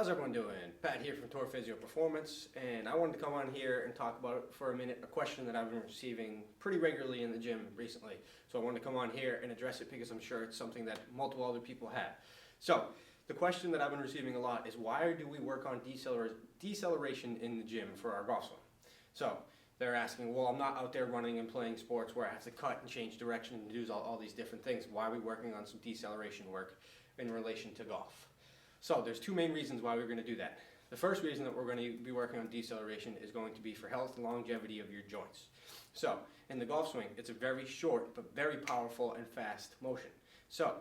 How's everyone doing? Pat here from Tour Physio Performance, and I wanted to come on here and talk about for a minute a question that I've been receiving pretty regularly in the gym recently. So I wanted to come on here and address it because I'm sure it's something that multiple other people have. So the question that I've been receiving a lot is, why do we work on deceleration in the gym for our golf swing? So they're asking, well, I'm not out there running and playing sports where I have to cut and change direction and do all these different things. Why are we working on some deceleration work in relation to golf? So there's two main reasons why we're going to do that. The first reason that we're going to be working on deceleration is going to be for health and longevity of your joints. So in the golf swing, it's a very short but very powerful and fast motion. So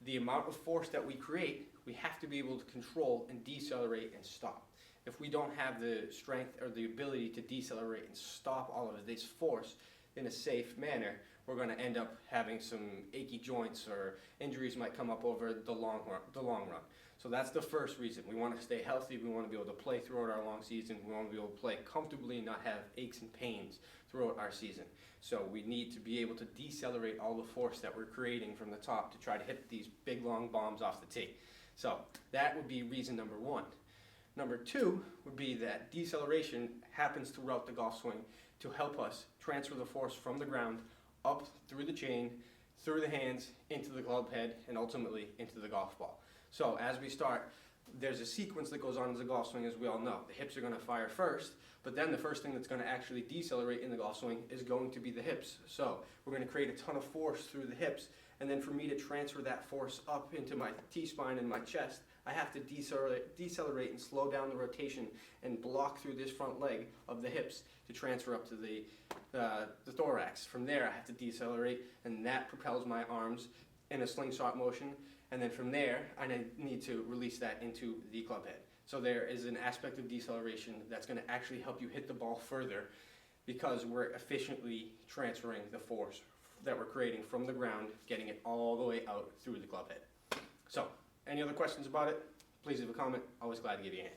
the amount of force that we create, we have to be able to control and decelerate and stop. If we don't have the strength or the ability to decelerate and stop all of this force in a safe manner, we're going to end up having some achy joints, or injuries might come up over the long run. So that's the first reason. We want to stay healthy. We want to be able to play throughout our long season. We want to be able to play comfortably and not have aches and pains throughout our season. So we need to be able to decelerate all the force that we're creating from the top to try to hit these big long bombs off the tee. So that would be reason number one. Number two would be that deceleration happens throughout the golf swing to help us transfer the force from the ground up through the chain, through the hands, into the club head, and ultimately into the golf ball. So as we start, there's a sequence that goes on in the golf swing, as we all know. The hips are going to fire first, but then the first thing that's going to actually decelerate in the golf swing is going to be the hips. So we're going to create a ton of force through the hips, and then for me to transfer that force up into my T-spine and my chest, I have to decelerate and slow down the rotation and block through this front leg of the hips to transfer up to the thorax. From there, I have to decelerate, and that propels my arms in a slingshot motion, and then from there I need to release that into the club head. So there is an aspect of deceleration that's going to actually help you hit the ball further, because we're efficiently transferring the force that we're creating from the ground, getting it all the way out through the club head. So any other questions about it, please leave a comment. Always glad to give you a hand.